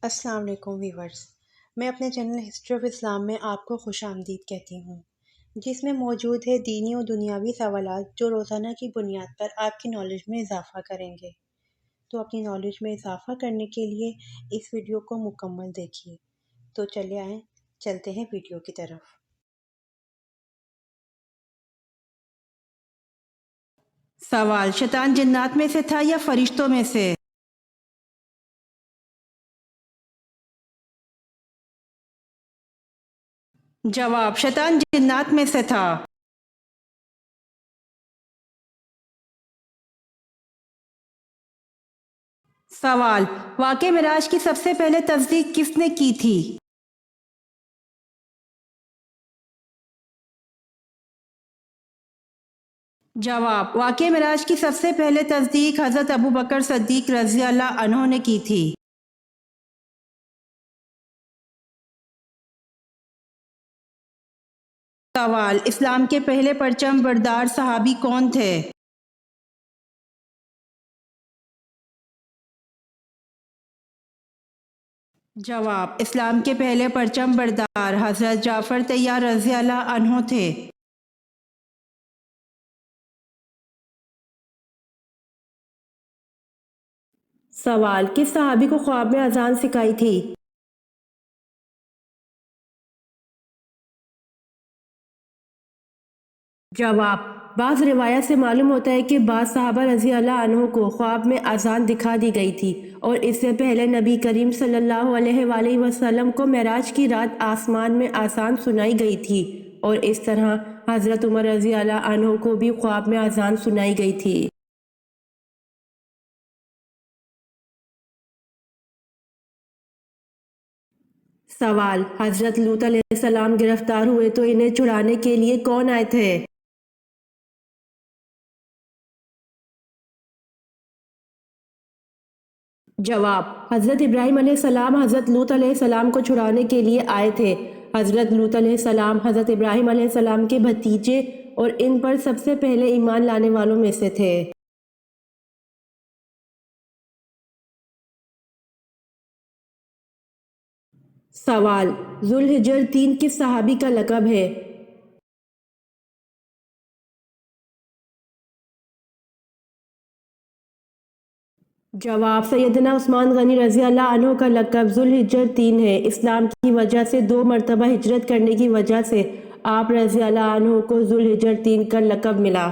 السلام علیکم ویورز، میں اپنے چینل ہسٹری آف اسلام میں آپ کو خوش آمدید کہتی ہوں، جس میں موجود ہے دینی و دنیاوی سوالات جو روزانہ کی بنیاد پر آپ کی نالج میں اضافہ کریں گے۔ تو اپنی نالج میں اضافہ کرنے کے لیے اس ویڈیو کو مکمل دیکھیے۔ تو چلے آئیں، چلتے ہیں ویڈیو کی طرف۔ سوال: شیطان جنات میں سے تھا یا فرشتوں میں سے؟ جواب: شیطان جنات میں سے تھا۔ سوال: واقعہ معراج کی سب سے پہلے تصدیق کس نے کی تھی؟ جواب: واقعہ معراج کی سب سے پہلے تصدیق حضرت ابوبکر صدیق رضی اللہ عنہ نے کی تھی۔ سوال: اسلام کے پہلے پرچم بردار صحابی کون تھے؟ جواب: اسلام کے پہلے پرچم بردار حضرت جعفر طیار رضی اللہ عنہ تھے۔ سوال: کس صحابی کو خواب میں اذان سکھائی تھی؟ جواب: بعض روایات سے معلوم ہوتا ہے کہ بعض صحابہ رضی اللہ عنہ کو خواب میں اذان دکھا دی گئی تھی، اور اس سے پہلے نبی کریم صلی اللہ علیہ وآلہ وسلم کو معراج کی رات آسمان میں اذان سنائی گئی تھی، اور اس طرح حضرت عمر رضی اللہ عنہ کو بھی خواب میں اذان سنائی گئی تھی۔ سوال: حضرت لوط علیہ السلام گرفتار ہوئے تو انہیں چھڑانے کے لیے کون آئے تھے؟ جواب: حضرت ابراہیم علیہ السلام حضرت لوط علیہ السلام کو چھڑانے کے لیے آئے تھے۔ حضرت لوط علیہ السلام حضرت ابراہیم علیہ السلام کے بھتیجے اور ان پر سب سے پہلے ایمان لانے والوں میں سے تھے۔ سوال: ذوالحجر 3 کس صحابی کا لقب ہے؟ جواب: سیدنا عثمان غنی رضی اللہ عنہ کا لقب ذوالحجر 3 ہے۔ اسلام کی وجہ سے 2 مرتبہ ہجرت کرنے کی وجہ سے آپ رضی اللہ عنہ کو ذوالحجر 3 کا لقب ملا۔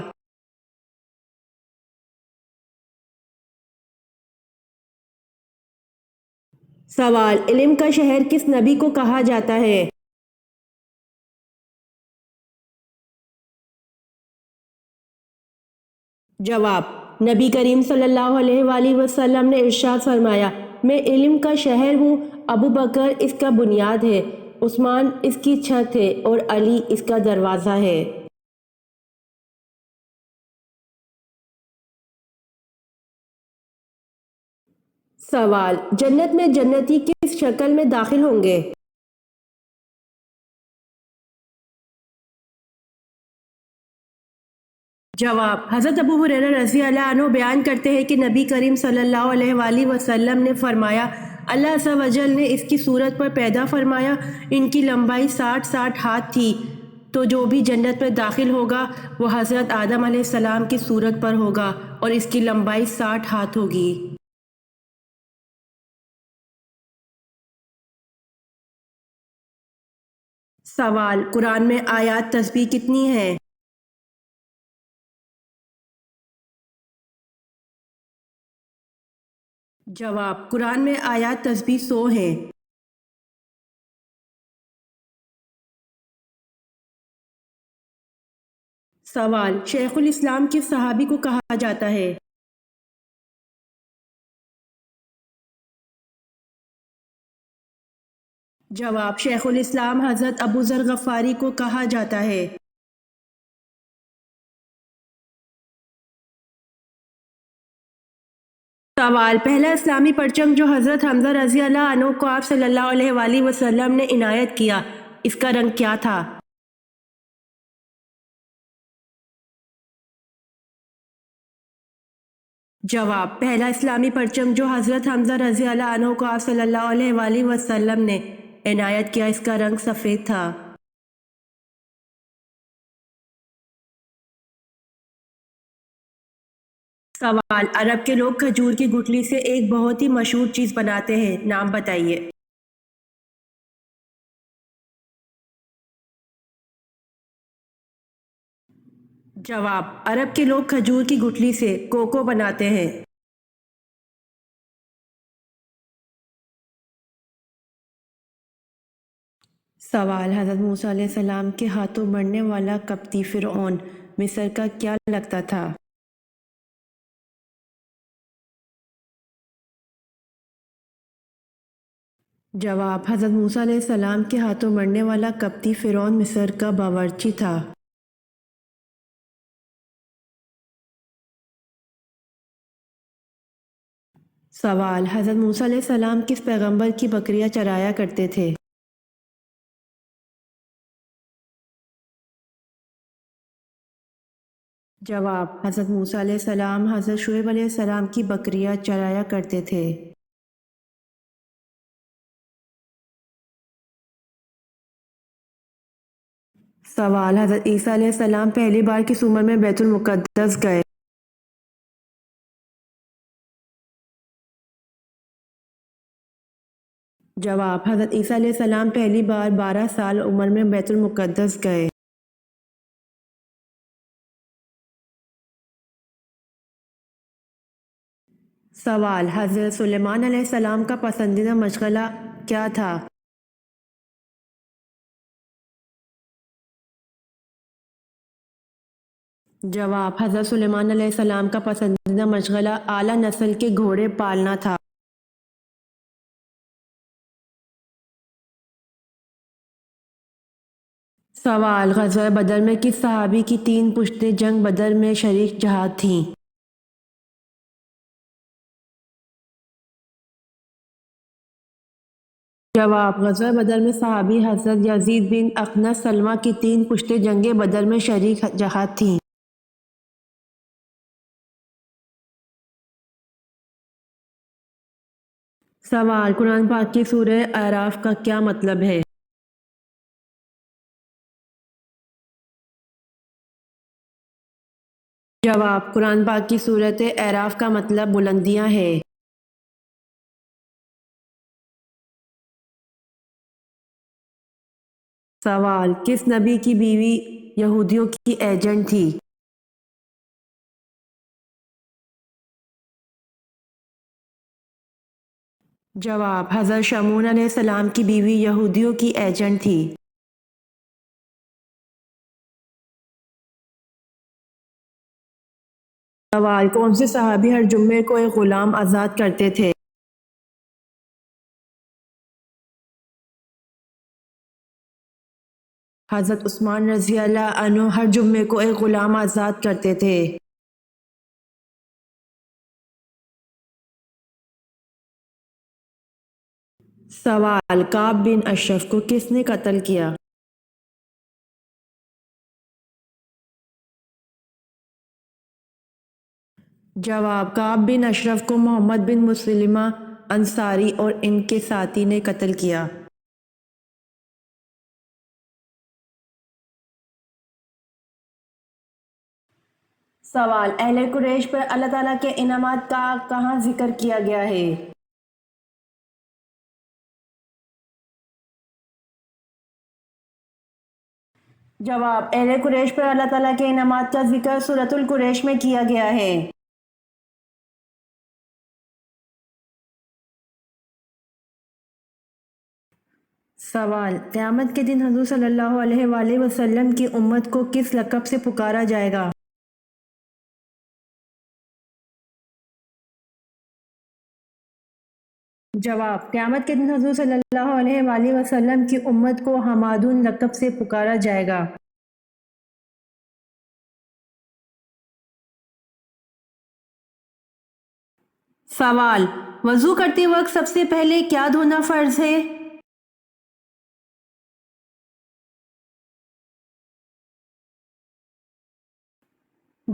سوال: علم کا شہر کس نبی کو کہا جاتا ہے؟ جواب: نبی کریم صلی اللہ علیہ وآلہ وسلم نے ارشاد فرمایا: میں علم کا شہر ہوں، ابو بکر اس کا بنیاد ہے، عثمان اس کی چھت ہے، اور علی اس کا دروازہ ہے۔ سوال: جنت میں جنتی کس شکل میں داخل ہوں گے؟ جواب: حضرت ابو ہریرہ رضی اللہ عنہ بیان کرتے ہیں کہ نبی کریم صلی اللہ علیہ وآلہ وسلم نے فرمایا: اللہ عز و جل نے اس کی صورت پر پیدا فرمایا، ان کی لمبائی 60 ہاتھ تھی، تو جو بھی جنت میں داخل ہوگا وہ حضرت آدم علیہ السلام کی صورت پر ہوگا، اور اس کی لمبائی 60 ہاتھ ہوگی۔ سوال: قرآن میں آیات تسبیح کتنی ہیں؟ جواب: قرآن میں آیات تسبیح 100 ہیں۔ سوال: شیخ الاسلام کس صحابی کو کہا جاتا ہے؟ جواب: شیخ الاسلام حضرت ابو ذر غفاری کو کہا جاتا ہے۔ سوال: پہلا اسلامی پرچم جو حضرت حمزہ رضی اللہ عنہ کو آپ صلی اللہ علیہ وآلہ وسلم نے عنایت کیا، اس کا رنگ کیا تھا؟ جواب: پہلا اسلامی پرچم جو حضرت حمزہ رضی اللہ عنہ کو آپ صلی اللہ علیہ وآلہ وسلم نے عنایت کیا، اس کا رنگ سفید تھا۔ سوال: عرب کے لوگ کھجور کی گٹلی سے ایک بہت ہی مشہور چیز بناتے ہیں، نام بتائیے۔ جواب: عرب کے لوگ کھجور کی گٹلی سے کوکو بناتے ہیں۔ سوال: حضرت موسیٰ علیہ السلام کے ہاتھوں مرنے والا قبطی فرعون مصر کا کیا لگتا تھا؟ جواب: حضرت موسیٰ علیہ السلام کے ہاتھوں مرنے والا قبطی فرعون مصر کا باورچی تھا۔ سوال: حضرت موسیٰ علیہ السلام کس پیغمبر کی بکریاں چرایا کرتے تھے؟ جواب: حضرت موسیٰ علیہ السلام حضرت شعیب علیہ السلام کی بکریاں چرایا کرتے تھے۔ سوال: حضرت عیسیٰ علیہ السلام پہلی بار کس عمر میں بیت المقدس گئے؟ جواب: حضرت عیسیٰ علیہ السلام پہلی بار 12 سال عمر میں بیت المقدس گئے۔ سوال: حضرت سلیمان علیہ السلام کا پسندیدہ مشغلہ کیا تھا؟ جواب: حضرت سلیمان علیہ السلام کا پسندیدہ مشغلہ اعلیٰ نسل کے گھوڑے پالنا تھا۔ سوال: غزوہ بدر میں کس صحابی کی 3 پشتیں جنگ بدر میں شریک جہاد تھیں؟ جواب: غزوہ بدر میں صحابی حضرت یزید بن اخنس سلمہ کی 3 پشتیں جنگ بدر میں شریک جہاد تھیں۔ سوال: قرآن پاک کی سورہ اعراف کا کیا مطلب ہے؟ جواب: قرآن پاک کی سورۃ اعراف کا مطلب بلندیاں ہے۔ سوال: کس نبی کی بیوی یہودیوں کی ایجنٹ تھی؟ جواب: حضرت شمعون علیہ السلام کی بیوی یہودیوں کی ایجنٹ تھی۔ سوال: کون سے صحابی ہر جمعے کو ایک غلام آزاد کرتے تھے؟ حضرت عثمان رضی اللہ عنہ ہر جمعے کو ایک غلام آزاد کرتے تھے۔ سوال: کعب بن اشرف کو کس نے قتل کیا؟ جواب: کعب بن اشرف کو محمد بن مسلمہ انصاری اور ان کے ساتھی نے قتل کیا۔ سوال: اہل قریش پر اللہ تعالیٰ کے انعامات کا کہاں ذکر کیا گیا ہے؟ جواب: اہل قریش پر اللہ تعالیٰ کے انعامات کا ذکر سورۃ القریش میں کیا گیا ہے۔ سوال: قیامت کے دن حضور صلی اللہ علیہ وآلہ وسلم کی امت کو کس لقب سے پکارا جائے گا؟ جواب: قیامت کے دن حضور صلی اللہ علیہ وآلہ وسلم کی امت کو حمادون لقب سے پکارا جائے گا۔ سوال: وضو کرتے وقت سب سے پہلے کیا دھونا فرض ہے؟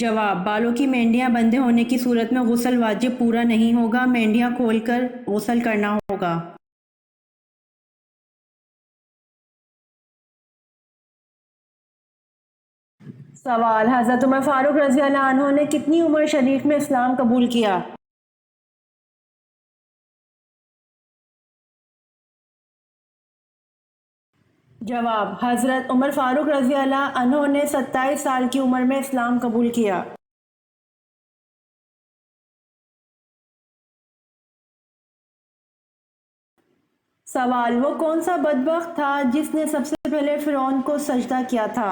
جواب: بالوں کی مینڈیاں بندھے ہونے کی صورت میں غسل واجب پورا نہیں ہوگا، مینڈیاں کھول کر غسل کرنا ہوگا۔ سوال: حضرت عمر فاروق رضی اللہ عنہ نے کتنی عمر شریف میں اسلام قبول کیا؟ جواب: حضرت عمر فاروق رضی اللہ عنہ نے 27 سال کی عمر میں اسلام قبول کیا۔ سوال: وہ کون سا بدبخت تھا جس نے سب سے پہلے فرعون کو سجدہ کیا تھا؟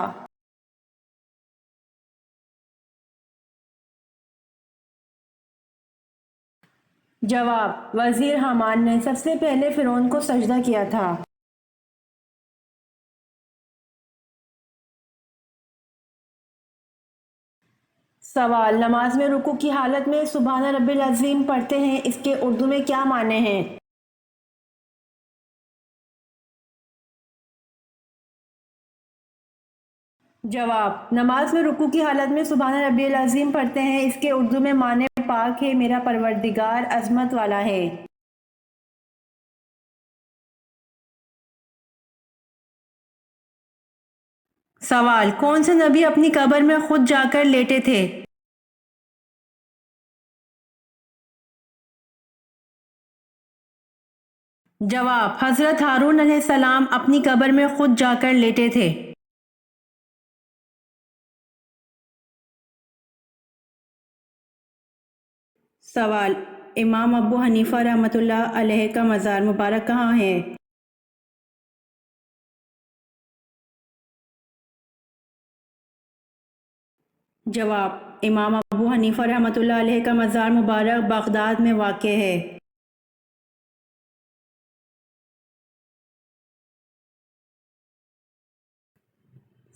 جواب: وزیر حامان نے سب سے پہلے فرعون کو سجدہ کیا تھا۔ سوال: نماز میں رکوع کی حالت میں سبحان ربی العظیم پڑھتے ہیں، اس کے اردو میں کیا معنی ہیں؟ جواب: نماز میں رکوع کی حالت میں سبحان ربی العظیم پڑھتے ہیں، اس کے اردو میں معنی پاک ہے میرا پروردگار عظمت والا ہے۔ سوال: کون سے نبی اپنی قبر میں خود جا کر لیٹے تھے؟ جواب: حضرت ہارون علیہ السلام اپنی قبر میں خود جا کر لیٹے تھے۔ سوال: امام ابو حنیفہ رحمۃ اللہ علیہ کا مزار مبارک کہاں ہے؟ جواب: امام ابو حنیفہ رحمۃ اللہ علیہ کا مزار مبارک بغداد میں واقع ہے۔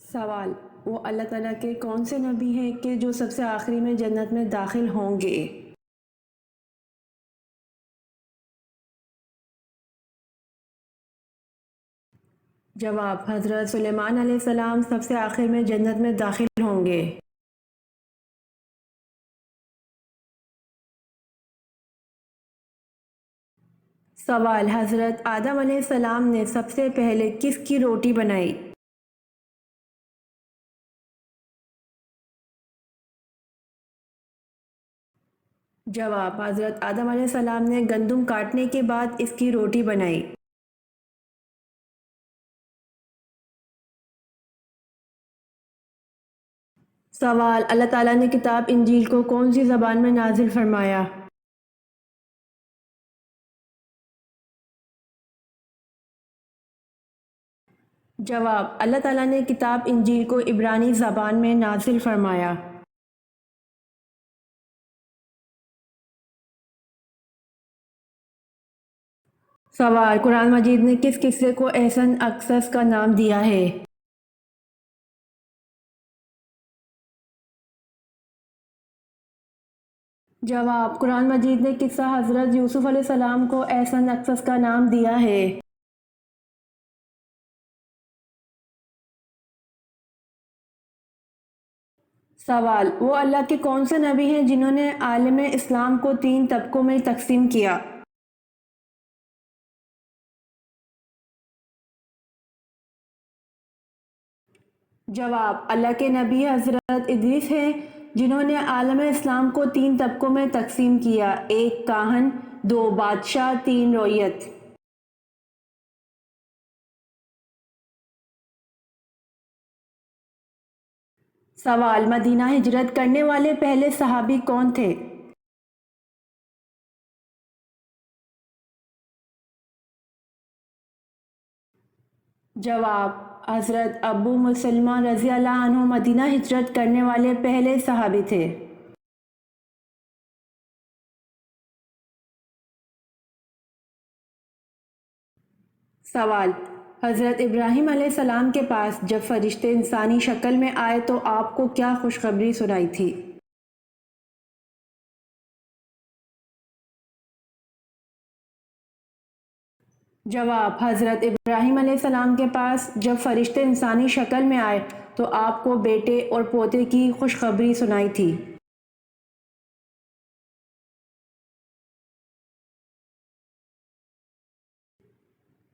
سوال: وہ اللہ تعالیٰ کے کون سے نبی ہیں کہ جو سب سے آخری میں جنت میں داخل ہوں گے؟ جواب: حضرت سلیمان علیہ السلام سب سے آخر میں جنت میں داخل ہوں گے۔ سوال: حضرت آدم علیہ السلام نے سب سے پہلے کس کی روٹی بنائی؟ جواب: حضرت آدم علیہ السلام نے گندم کاٹنے کے بعد اس کی روٹی بنائی۔ سوال: اللہ تعالیٰ نے کتاب انجیل کو کون سی زبان میں نازل فرمایا؟ جواب: اللہ تعالیٰ نے کتاب انجیل کو عبرانی زبان میں نازل فرمایا۔ سوال: قرآن مجید نے کس قصے کو احسن القصص کا نام دیا ہے؟ جواب: قرآن مجید نے قصہ حضرت یوسف علیہ السلام کو احسن القصص کا نام دیا ہے۔ سوال: وہ اللہ کے کون سے نبی ہیں جنہوں نے عالم اسلام کو 3 طبقوں میں تقسیم کیا؟ جواب: اللہ کے نبی حضرت ادریس ہیں جنہوں نے عالم اسلام کو 3 طبقوں میں تقسیم کیا، 1 کاہن، 2 بادشاہ، 3 رویت۔ سوال: مدینہ ہجرت کرنے والے پہلے صحابی کون تھے؟ جواب: حضرت ابو مسلمہ رضی اللہ عنہ مدینہ ہجرت کرنے والے پہلے صحابی تھے۔ سوال: حضرت ابراہیم علیہ السلام کے پاس جب فرشتے انسانی شکل میں آئے تو آپ کو کیا خوشخبری سنائی تھی؟ جواب: حضرت ابراہیم علیہ السلام کے پاس جب فرشتے انسانی شکل میں آئے تو آپ کو بیٹے اور پوتے کی خوشخبری سنائی تھی۔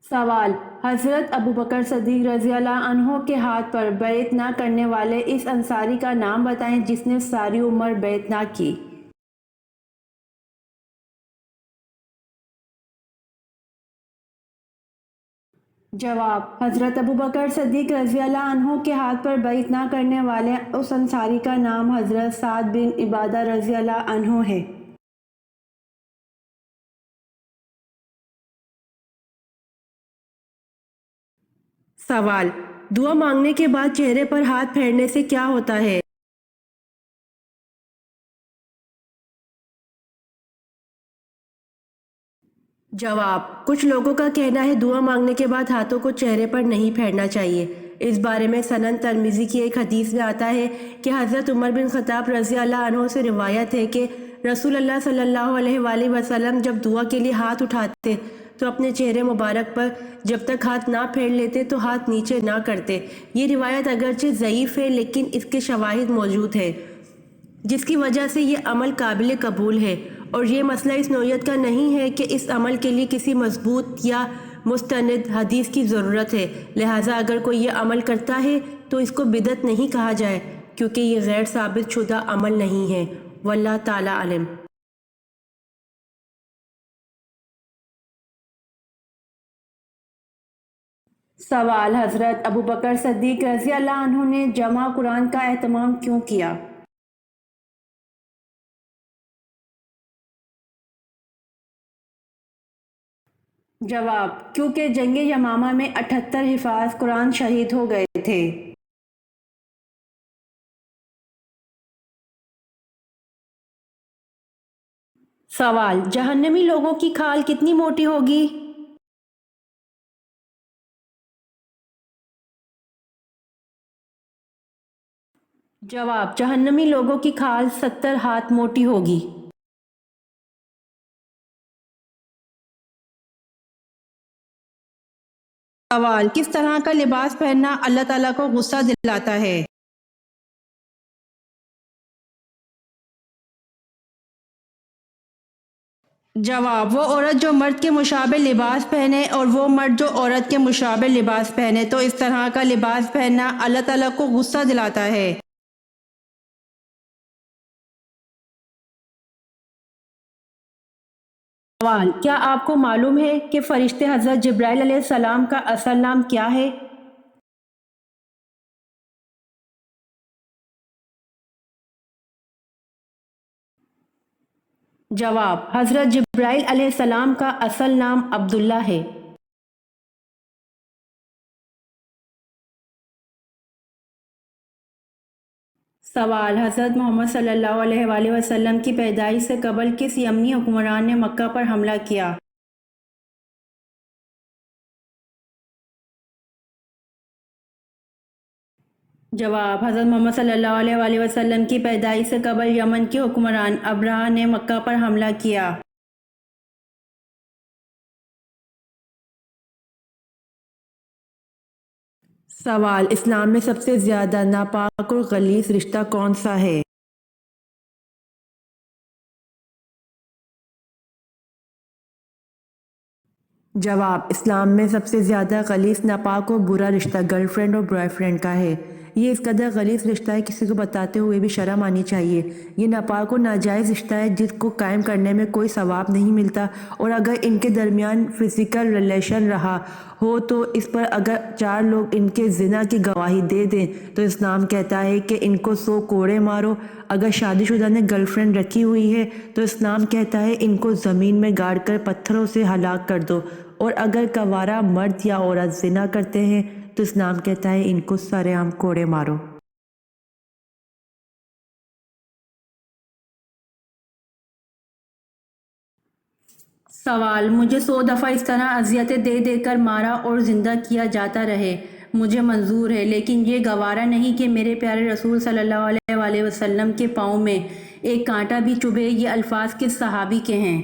سوال: حضرت ابوبکر صدیق رضی اللہ عنہ کے ہاتھ پر بیعت نہ کرنے والے اس انصاری کا نام بتائیں جس نے ساری عمر بیعت نہ کی۔ جواب: حضرت ابوبکر صدیق رضی اللہ عنہ کے ہاتھ پر بیعت نہ کرنے والے اس انصاری کا نام حضرت سعد بن عبادہ رضی اللہ عنہ ہے۔ سوال: دعا مانگنے کے بعد چہرے پر ہاتھ پھیرنے سے کیا ہوتا ہے؟ جواب: کچھ لوگوں کا کہنا ہے دعا مانگنے کے بعد ہاتھوں کو چہرے پر نہیں پھیرنا چاہیے۔ اس بارے میں سنن ترمذی کی ایک حدیث میں آتا ہے کہ حضرت عمر بن خطاب رضی اللہ عنہ سے روایت ہے کہ رسول اللہ صلی اللہ علیہ وآلہ وسلم جب دعا کے لیے ہاتھ اٹھاتے تو اپنے چہرے مبارک پر جب تک ہاتھ نہ پھیر لیتے تو ہاتھ نیچے نہ کرتے۔ یہ روایت اگرچہ ضعیف ہے لیکن اس کے شواہد موجود ہیں، جس کی وجہ سے یہ عمل قابل قبول ہے، اور یہ مسئلہ اس نوعیت کا نہیں ہے کہ اس عمل کے لیے کسی مضبوط یا مستند حدیث کی ضرورت ہے، لہٰذا اگر کوئی یہ عمل کرتا ہے تو اس کو بدعت نہیں کہا جائے کیونکہ یہ غیر ثابت شدہ عمل نہیں ہے۔ واللہ تعالی علم۔ سوال: حضرت ابوبکر صدیق رضی اللہ عنہ نے جمع قرآن کا اہتمام کیوں کیا؟ جواب: کیونکہ جنگ یمامہ میں 78 حفاظ قرآن شہید ہو گئے تھے۔ سوال: جہنمی لوگوں کی کھال کتنی موٹی ہوگی؟ جواب: جہنمی لوگوں کی کھال 70 ہاتھ موٹی ہوگی۔ سوال: کس طرح کا لباس پہننا اللہ تعالیٰ کو غصہ دلاتا ہے؟ جواب: وہ عورت جو مرد کے مشابہ لباس پہنے اور وہ مرد جو عورت کے مشابہ لباس پہنے تو اس طرح کا لباس پہننا اللہ تعالیٰ کو غصہ دلاتا ہے۔ سوال: کیا آپ کو معلوم ہے کہ فرشتے حضرت جبرائیل علیہ السلام کا اصل نام کیا ہے؟ جواب: حضرت جبرائیل علیہ السلام کا اصل نام عبداللہ ہے۔ سوال: حضرت محمد صلی اللہ علیہ وآلہ وسلم کی پیدائش سے قبل کس یمنی حکمران نے مکہ پر حملہ کیا؟ جواب: حضرت محمد صلی اللہ علیہ وآلہ وسلم کی پیدائش سے قبل یمن کے حکمران ابرہہ نے مکہ پر حملہ کیا۔ سوال: اسلام میں سب سے زیادہ ناپاک اور غلیظ رشتہ کون سا ہے؟ جواب: اسلام میں سب سے زیادہ غلیظ، ناپاک اور برا رشتہ گرل فرینڈ اور بوائے فرینڈ کا ہے۔ یہ اس قدر غلیظ رشتہ ہے کسی کو بتاتے ہوئے بھی شرم آنی چاہیے۔ یہ ناپاک اور ناجائز رشتہ ہے جس کو قائم کرنے میں کوئی ثواب نہیں ملتا، اور اگر ان کے درمیان فزیکل ریلیشن رہا ہو تو اس پر اگر 4 لوگ ان کے زنا کی گواہی دے دیں تو اسلام کہتا ہے کہ ان کو 100 کوڑے مارو۔ اگر شادی شدہ نے گرل فرینڈ رکھی ہوئی ہے تو اسلام کہتا ہے ان کو زمین میں گاڑ کر پتھروں سے ہلاک کر دو، اور اگر کنوارا مرد یا عورت زنا کرتے ہیں تو اسلام کہتا ہے ان کو سر عام کوڑے مارو۔ سوال: مجھے 100 دفعہ اس طرح اذیتیں دے دے کر مارا اور زندہ کیا جاتا رہے، مجھے منظور ہے، لیکن یہ گوارا نہیں کہ میرے پیارے رسول صلی اللہ علیہ وآلہ وسلم کے پاؤں میں ایک کانٹا بھی چبھے۔ یہ الفاظ کس صحابی کے ہیں؟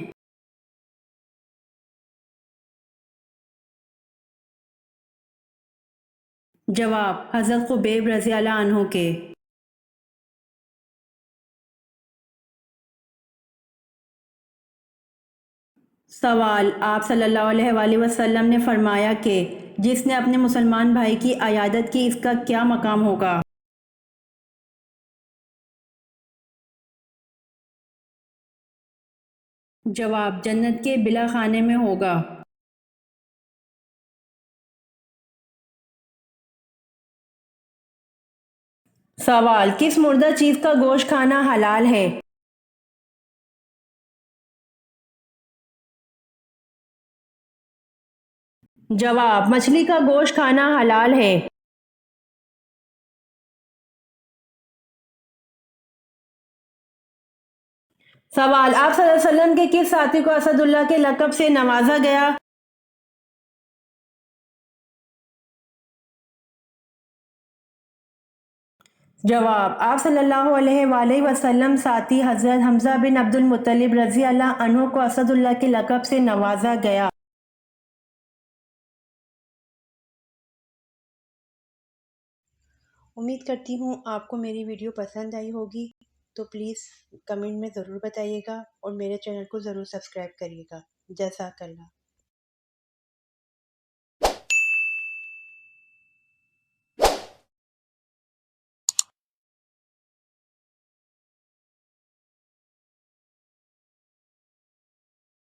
جواب: حضرت خبیب رضی اللہ عنہ کے۔ سوال: آپ صلی اللہ علیہ وآلہ وسلم نے فرمایا کہ جس نے اپنے مسلمان بھائی کی عیادت کی اس کا کیا مقام ہوگا؟ جواب: جنت کے بلا خانے میں ہوگا۔ سوال: کس مردہ چیز کا گوشت کھانا حلال ہے؟ جواب: مچھلی کا گوشت کھانا حلال ہے۔ سوال: آپ صلی اللہ علیہ وسلم کے کس ساتھی کو اسد اللہ کے لقب سے نوازا گیا؟ جواب: آپ صلی اللہ علیہ وآلہ وسلم ساتھی حضرت حمزہ بن عبد المطلب رضی اللہ عنہ کو اسد اللہ کے لقب سے نوازا گیا۔ امید کرتی ہوں آپ کو میری ویڈیو پسند آئی ہوگی، تو پلیز کمنٹ میں ضرور بتائیے گا اور میرے چینل کو ضرور سبسکرائب کریے گا۔ جزاک اللہ۔